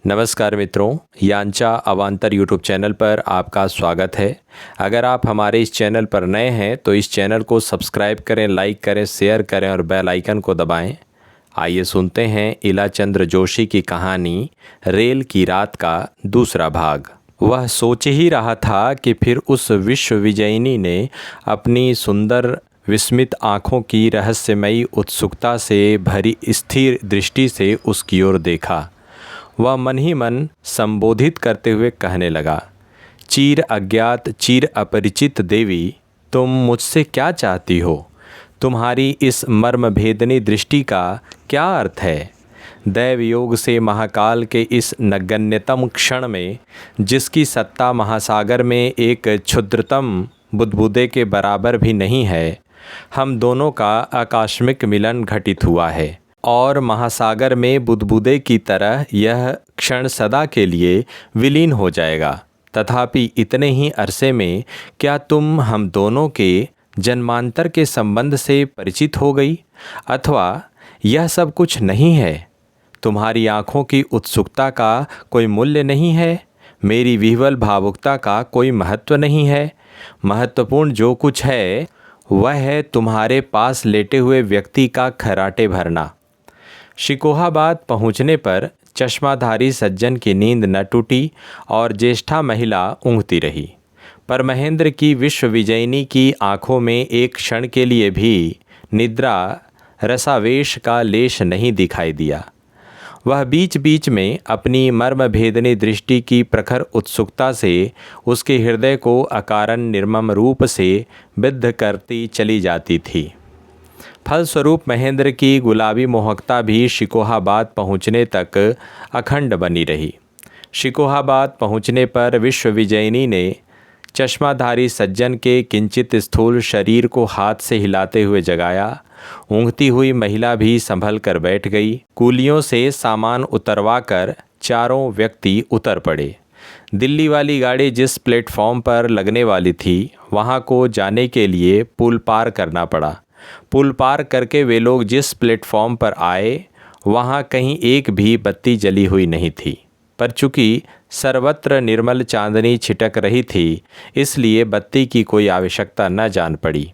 नमस्कार मित्रों, यांचा अवांतर यूट्यूब चैनल पर आपका स्वागत है। अगर आप हमारे इस चैनल पर नए हैं तो इस चैनल को सब्सक्राइब करें, लाइक करें, शेयर करें और बेल आइकन को दबाएं। आइए सुनते हैं इलाचंद्र जोशी की कहानी रेल की रात का दूसरा भाग। वह सोच ही रहा था कि फिर उस विश्व विजयिनी ने अपनी सुंदर विस्मित आँखों की रहस्यमयी उत्सुकता से भरी स्थिर दृष्टि से उसकी ओर देखा। वह मन ही मन संबोधित करते हुए कहने लगा, चीर अज्ञात चीर अपरिचित देवी, तुम मुझसे क्या चाहती हो? तुम्हारी इस मर्म भेदनी दृष्टि का क्या अर्थ है? दैव योग से महाकाल के इस नगण्यतम क्षण में, जिसकी सत्ता महासागर में एक क्षुद्रतम बुदबुदे के बराबर भी नहीं है, हम दोनों का आकस्मिक मिलन घटित हुआ है और महासागर में बुदबुदे की तरह यह क्षण सदा के लिए विलीन हो जाएगा। तथापि इतने ही अरसे में क्या तुम हम दोनों के जन्मांतर के संबंध से परिचित हो गई? अथवा यह सब कुछ नहीं है? तुम्हारी आँखों की उत्सुकता का कोई मूल्य नहीं है? मेरी विह्वल भावुकता का कोई महत्व नहीं है? महत्वपूर्ण जो कुछ है वह है तुम्हारे पास लेटे हुए व्यक्ति का खर्राटे भरना। शिकोहाबाद पहुंचने पर चश्माधारी सज्जन की नींद न टूटी और ज्येष्ठा महिला ऊँघती रही, पर महेंद्र की विश्व विजयिनी की आंखों में एक क्षण के लिए भी निद्रा रसावेश का लेश नहीं दिखाई दिया। वह बीच बीच में अपनी मर्म भेदनी दृष्टि की प्रखर उत्सुकता से उसके हृदय को अकारण निर्मम रूप से बिद्ध करती चली जाती थी। फलस्वरूप महेंद्र की गुलाबी मोहकता भी शिकोहाबाद पहुँचने तक अखंड बनी रही। शिकोहाबाद पहुँचने पर विश्व विजयिनी ने चश्माधारी सज्जन के किंचित स्थूल शरीर को हाथ से हिलाते हुए जगाया। ऊँघती हुई महिला भी संभल कर बैठ गई। कूलियों से सामान उतरवा कर चारों व्यक्ति उतर पड़े। दिल्ली वाली गाड़ी जिस प्लेटफॉर्म पर लगने वाली थी, वहाँ को जाने के लिए पुल पार करना पड़ा। पुल पार करके वे लोग जिस प्लेटफॉर्म पर आए, वहाँ कहीं एक भी बत्ती जली हुई नहीं थी, पर चूँकि सर्वत्र निर्मल चांदनी छिटक रही थी, इसलिए बत्ती की कोई आवश्यकता न जान पड़ी।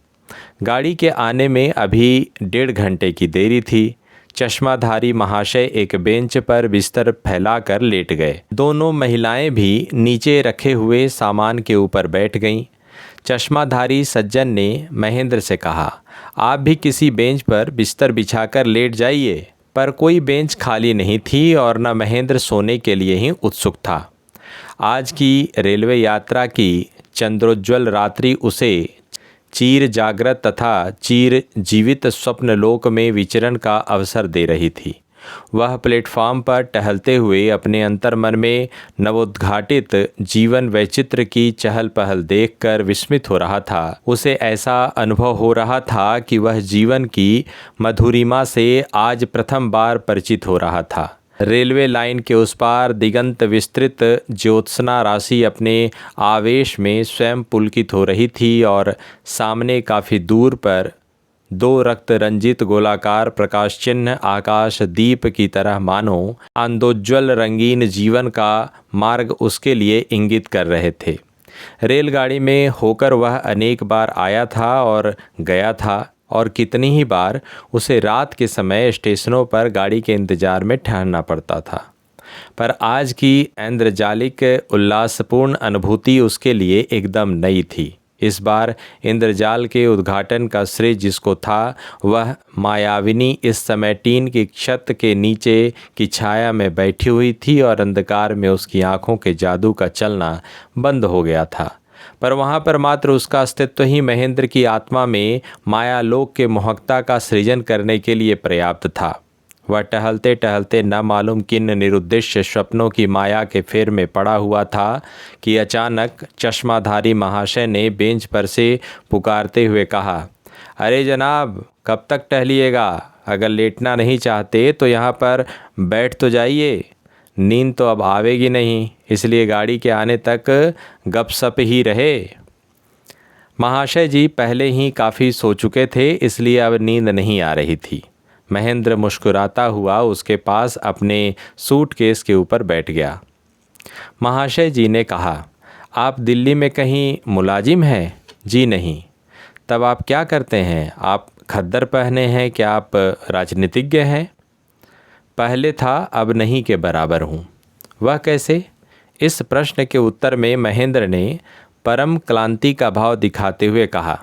गाड़ी के आने में अभी 1.5 घंटे की देरी थी। चश्माधारी महाशय एक बेंच पर बिस्तर फैलाकर लेट गए। दोनों महिलाएं भी नीचे रखे हुए सामान के ऊपर बैठ गईं। चश्माधारी सज्जन ने महेंद्र से कहा, आप भी किसी बेंच पर बिस्तर बिछाकर लेट जाइए। पर कोई बेंच खाली नहीं थी और न महेंद्र सोने के लिए ही उत्सुक था। आज की रेलवे यात्रा की चंद्रोज्ज्वल रात्रि उसे चीर जागृत तथा चीर जीवित स्वप्नलोक में विचरण का अवसर दे रही थी। वह प्लेटफॉर्म पर टहलते हुए अपने अंतर्मन में नवोद्घाटित जीवन वैचित्र की चहल पहल देखकर विस्मित हो रहा था। उसे ऐसा अनुभव हो रहा था कि वह जीवन की मधुरिमा से आज प्रथम बार परिचित हो रहा था। रेलवे लाइन के उस पार दिगंत विस्तृत ज्योत्सना राशि अपने आवेश में स्वयं पुलकित हो रही थी और सामने काफ़ी दूर पर 2 रक्त रंजित गोलाकार प्रकाश चिन्ह आकाश दीप की तरह मानो आंदोज्ज्वल रंगीन जीवन का मार्ग उसके लिए इंगित कर रहे थे। रेलगाड़ी में होकर वह अनेक बार आया था और गया था, और कितनी ही बार उसे रात के समय स्टेशनों पर गाड़ी के इंतजार में ठहरना पड़ता था। पर आज की ऐन्द्रजालिक उल्लासपूर्ण अनुभूति उसके लिए एकदम नई थी। इस बार इंद्रजाल के उद्घाटन का श्रेय जिसको था, वह मायाविनी इस समय टीन की छत के नीचे की छाया में बैठी हुई थी और अंधकार में उसकी आंखों के जादू का चलना बंद हो गया था। पर वहाँ पर मात्र उसका अस्तित्व ही महेंद्र की आत्मा में मायालोक के मोहकता का सृजन करने के लिए पर्याप्त था। वह टहलते टहलते न मालूम किन निरुद्देश्य स्वप्नों की माया के फेर में पड़ा हुआ था कि अचानक चश्माधारी महाशय ने बेंच पर से पुकारते हुए कहा, अरे जनाब, कब तक टहलिएगा? अगर लेटना नहीं चाहते तो यहाँ पर बैठ तो जाइए। नींद तो अब आवेगी नहीं, इसलिए गाड़ी के आने तक गपशप ही रहे। महाशय जी पहले ही काफ़ी सो चुके थे, इसलिए अब नींद नहीं आ रही थी। महेंद्र मुस्कुराता हुआ उसके पास अपने सूटकेस के ऊपर बैठ गया। महाशय जी ने कहा, आप दिल्ली में कहीं मुलाजिम हैं? जी नहीं। तब आप क्या करते हैं? आप खद्दर पहने हैं, क्या आप राजनीतिज्ञ हैं? पहले था, अब नहीं के बराबर हूँ। वह कैसे? इस प्रश्न के उत्तर में महेंद्र ने परम क्लांति का भाव दिखाते हुए कहा,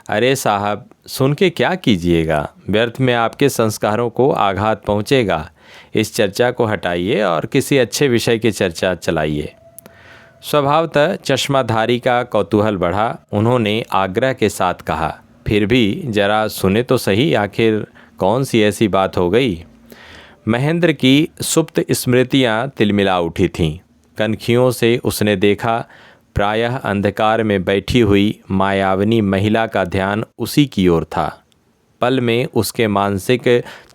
अरे साहब, सुन के क्या कीजिएगा, व्यर्थ में आपके संस्कारों को आघात पहुँचेगा। इस चर्चा को हटाइए और किसी अच्छे विषय की चर्चा चलाइए। स्वभावतः चश्माधारी का कौतूहल बढ़ा। उन्होंने आग्रह के साथ कहा, फिर भी जरा सुने तो सही, आखिर कौन सी ऐसी बात हो गई? महेंद्र की सुप्त स्मृतियां तिलमिला उठी थीं। कनखियों से उसने देखा, प्रायः अंधकार में बैठी हुई मायावनी महिला का ध्यान उसी की ओर था। पल में उसके मानसिक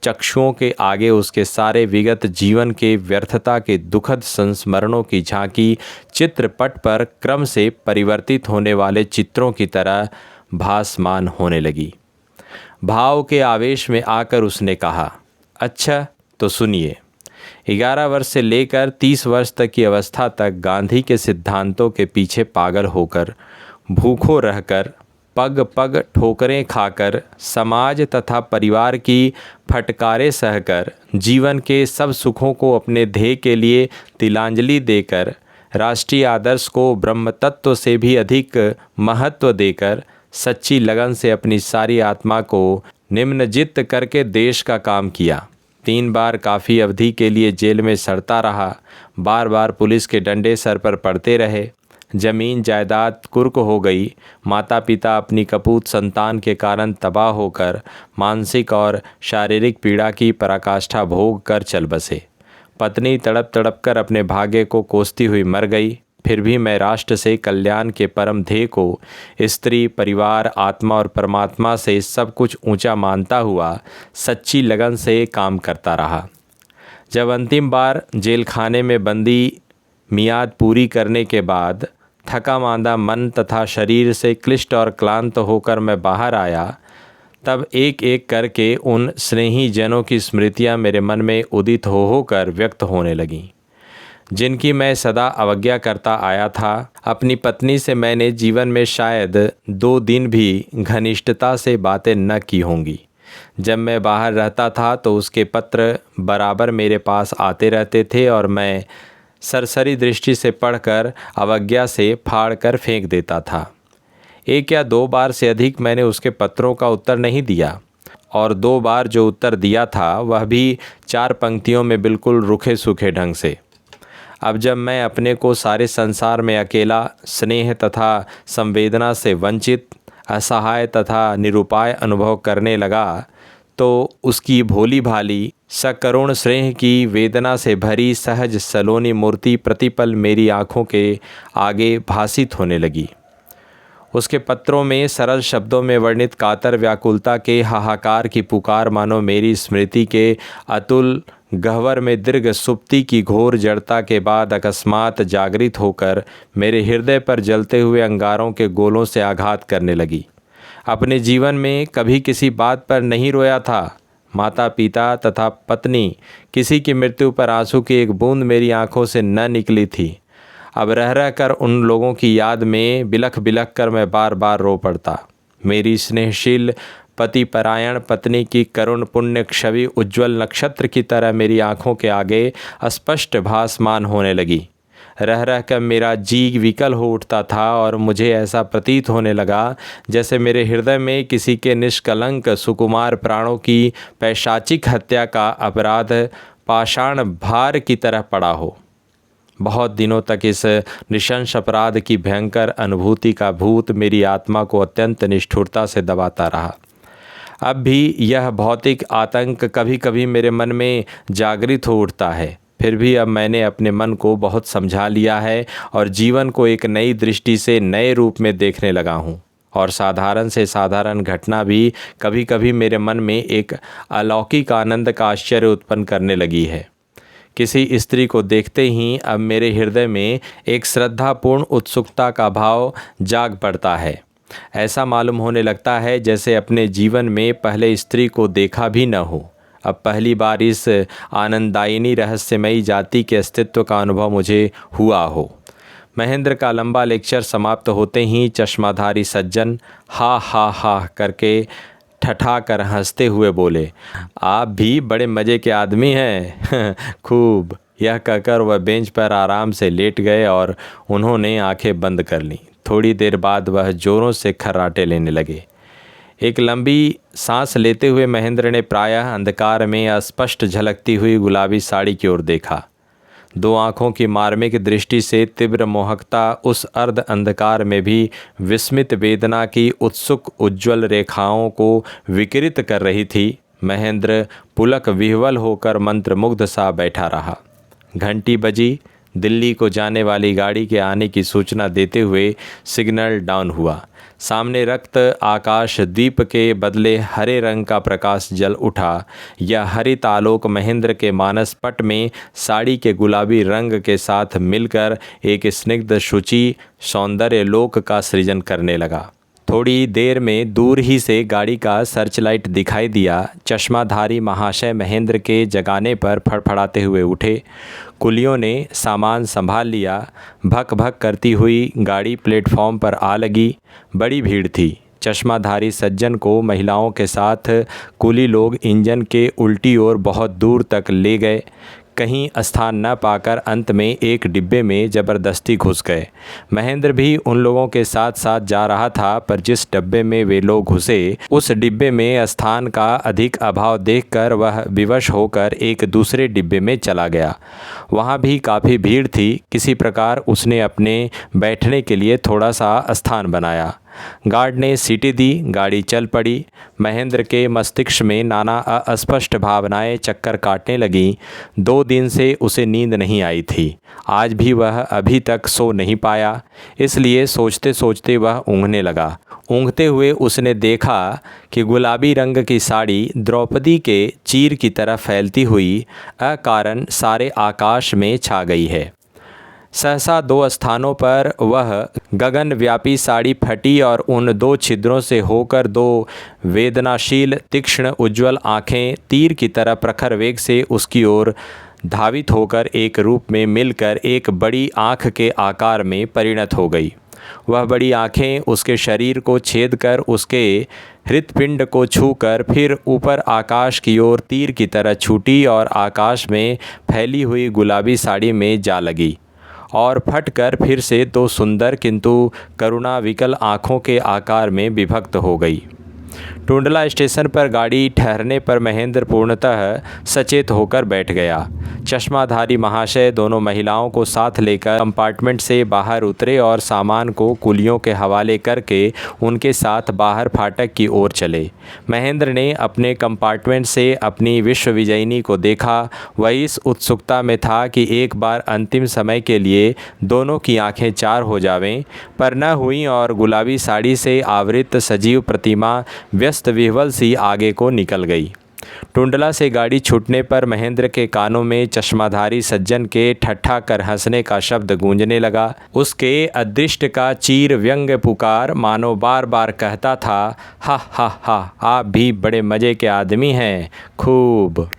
चक्षुओं के आगे उसके सारे विगत जीवन के व्यर्थता के दुखद संस्मरणों की झांकी चित्रपट पर क्रम से परिवर्तित होने वाले चित्रों की तरह भासमान होने लगी। भाव के आवेश में आकर उसने कहा, अच्छा तो सुनिए। 11 वर्ष से लेकर 30 वर्ष तक की अवस्था तक गांधी के सिद्धांतों के पीछे पागल होकर, भूखों रहकर, पग पग ठोकरें खाकर, समाज तथा परिवार की फटकारें सहकर, जीवन के सब सुखों को अपने ध्येय के लिए तिलांजलि देकर, राष्ट्रीय आदर्श को ब्रह्म तत्व से भी अधिक महत्व देकर, सच्ची लगन से अपनी सारी आत्मा को निम्नजित करके देश का काम किया। 3 बार काफ़ी अवधि के लिए जेल में सड़ता रहा। बार बार पुलिस के डंडे सर पर पड़ते रहे। जमीन जायदाद कुर्क हो गई। माता पिता अपनी कपूत संतान के कारण तबाह होकर मानसिक और शारीरिक पीड़ा की पराकाष्ठा भोग कर चल बसे। पत्नी तड़प तड़प कर अपने भाग्य को कोसती हुई मर गई। फिर भी मैं राष्ट्र से कल्याण के परम ध्येय को स्त्री, परिवार, आत्मा और परमात्मा से सब कुछ ऊंचा मानता हुआ सच्ची लगन से काम करता रहा। जब अंतिम बार जेल खाने में बंदी मियाद पूरी करने के बाद थका मांदा मन तथा शरीर से क्लिष्ट और क्लांत होकर मैं बाहर आया, तब एक एक करके उन स्नेही जनों की स्मृतियां मेरे मन में उदित होकर व्यक्त होने लगीं, जिनकी मैं सदा अवज्ञा करता आया था। अपनी पत्नी से मैंने जीवन में शायद 2 दिन भी घनिष्ठता से बातें न की होंगी। जब मैं बाहर रहता था तो उसके पत्र बराबर मेरे पास आते रहते थे और मैं सरसरी दृष्टि से पढ़कर अवज्ञा से फाड़ कर फेंक देता था। 1 या 2 बार से अधिक मैंने उसके पत्रों का उत्तर नहीं दिया, और 2 बार जो उत्तर दिया था वह भी 4 पंक्तियों में बिल्कुल रुखे सूखे ढंग से। अब जब मैं अपने को सारे संसार में अकेला, स्नेह तथा संवेदना से वंचित, असहाय तथा निरुपाय अनुभव करने लगा, तो उसकी भोली भाली सकरुण स्नेह की वेदना से भरी सहज सलोनी मूर्ति प्रतिपल मेरी आँखों के आगे भासित होने लगी। उसके पत्रों में सरल शब्दों में वर्णित कातर व्याकुलता के हाहाकार की पुकार मानो मेरी स्मृति के अतुल गह्वर में दीर्घ सुप्ति की घोर जड़ता के बाद अकस्मात जागृत होकर मेरे हृदय पर जलते हुए अंगारों के गोलों से आघात करने लगी। अपने जीवन में कभी किसी बात पर नहीं रोया था। माता पिता तथा पत्नी किसी की मृत्यु पर आंसू की एक बूंद मेरी आंखों से न निकली थी। अब रह रह कर उन लोगों की याद में बिलख बिलख कर मैं बार बार रो पड़ता। मेरी स्नेहशील पति परायण पत्नी की करुण पुण्य छवि उज्ज्वल नक्षत्र की तरह मेरी आंखों के आगे स्पष्ट भासमान होने लगी। रह रह कर मेरा जी विकल हो उठता था और मुझे ऐसा प्रतीत होने लगा जैसे मेरे हृदय में किसी के निष्कलंक सुकुमार प्राणों की पैशाचिक हत्या का अपराध पाषाण भार की तरह पड़ा हो। बहुत दिनों तक इस नृशंस अपराध की भयंकर अनुभूति का भूत मेरी आत्मा को अत्यंत निष्ठुरता से दबाता रहा। अब भी यह भौतिक आतंक कभी कभी मेरे मन में जागृत हो उठता है। फिर भी अब मैंने अपने मन को बहुत समझा लिया है और जीवन को एक नई दृष्टि से नए रूप में देखने लगा हूँ। और साधारण से साधारण घटना भी कभी कभी मेरे मन में एक अलौकिक आनंद का आश्चर्य उत्पन्न करने लगी है। किसी स्त्री को देखते ही अब मेरे हृदय में एक श्रद्धापूर्ण उत्सुकता का भाव जाग पड़ता है। ऐसा मालूम होने लगता है जैसे अपने जीवन में पहले स्त्री को देखा भी न हो। अब पहली बार इस आनंददायिनी रहस्यमयी जाति के अस्तित्व का अनुभव मुझे हुआ हो। महेंद्र का लंबा लेक्चर समाप्त होते ही चश्माधारी सज्जन हा हा हा करके ठठा कर हंसते हुए बोले, आप भी बड़े मज़े के आदमी हैं। खूब। यह कहकर वह बेंच पर आराम से लेट गए और उन्होंने आंखें बंद कर लीं। थोड़ी देर बाद वह ज़ोरों से खर्राटे लेने लगे। एक लंबी सांस लेते हुए महेंद्र ने प्रायः अंधकार में अस्पष्ट झलकती हुई गुलाबी साड़ी की ओर देखा। दो आँखों की मार्मिक दृष्टि से तीव्र मोहकता उस अर्ध अंधकार में भी विस्मित वेदना की उत्सुक उज्ज्वल रेखाओं को विकृत कर रही थी। महेंद्र पुलक विह्वल होकर मंत्रमुग्ध सा बैठा रहा। घंटी बजी। दिल्ली को जाने वाली गाड़ी के आने की सूचना देते हुए सिग्नल डाउन हुआ। सामने रक्त आकाश दीप के बदले हरे रंग का प्रकाश जल उठा। यह हरित आलोक महेंद्र के मानस पट में साड़ी के गुलाबी रंग के साथ मिलकर एक स्निग्ध शुचि सौंदर्य लोक का सृजन करने लगा। थोड़ी देर में दूर ही से गाड़ी का सर्चलाइट दिखाई दिया। चश्माधारी महाशय महेंद्र के जगाने पर फड़फड़ाते हुए उठे। कुलियों ने सामान संभाल लिया। भक भक करती हुई गाड़ी प्लेटफॉर्म पर आ लगी। बड़ी भीड़ थी। चश्माधारी सज्जन को महिलाओं के साथ कुली लोग इंजन के उल्टी ओर बहुत दूर तक ले गए। कहीं स्थान न पाकर अंत में एक डिब्बे में ज़बरदस्ती घुस गए। महेंद्र भी उन लोगों के साथ साथ जा रहा था, पर जिस डिब्बे में वे लोग घुसे उस डिब्बे में स्थान का अधिक अभाव देखकर वह विवश होकर एक दूसरे डिब्बे में चला गया। वहाँ भी काफ़ी भीड़ थी। किसी प्रकार उसने अपने बैठने के लिए थोड़ा सा स्थान बनाया। गार्ड ने सीटी दी। गाड़ी चल पड़ी। महेंद्र के मस्तिष्क में नाना अस्पष्ट भावनाएं चक्कर काटने लगीं। 2 दिन से उसे नींद नहीं आई थी। आज भी वह अभी तक सो नहीं पाया, इसलिए सोचते सोचते वह ऊँघने लगा। ऊँघते हुए उसने देखा कि गुलाबी रंग की साड़ी द्रौपदी के चीर की तरह फैलती हुई अकारण सारे आकाश में छा गई है। सहसा 2 स्थानों पर वह गगनव्यापी साड़ी फटी और उन 2 छिद्रों से होकर 2 वेदनाशील तीक्ष्ण उज्ज्वल आँखें तीर की तरह प्रखर वेग से उसकी ओर धावित होकर एक रूप में मिलकर एक बड़ी आँख के आकार में परिणत हो गई। वह बड़ी आँखें उसके शरीर को छेद कर उसके हृत्पिंड को छूकर फिर ऊपर आकाश की ओर तीर की तरह छूटी और आकाश में फैली हुई गुलाबी साड़ी में जा लगी और फटकर फिर से 2 सुंदर किंतु करुणा विकल आँखों के आकार में विभक्त हो गई। टुंडला स्टेशन पर गाड़ी ठहरने पर महेंद्र पूर्णतः सचेत होकर बैठ गया। चश्माधारी महाशय दोनों महिलाओं को साथ लेकर कंपार्टमेंट से बाहर उतरे और सामान को कुलियों के हवाले करके उनके साथ बाहर फाटक की ओर चले। महेंद्र ने अपने कंपार्टमेंट से अपनी विश्वविजयिनी को देखा। वह इस उत्सुकता में था कि एक बार अंतिम समय के लिए दोनों की आंखें चार हो जावें, पर न हुई और गुलाबी साड़ी से आवृत सजीव प्रतिमा व्यस्त विह्वल सी आगे को निकल गई। टुंडला से गाड़ी छूटने पर महेंद्र के कानों में चश्माधारी सज्जन के ठट्ठा कर हंसने का शब्द गूंजने लगा। उसके अदृष्ट का चीर व्यंग्य पुकार मानो बार बार कहता था, हा हा हा, आप भी बड़े मज़े के आदमी हैं, खूब।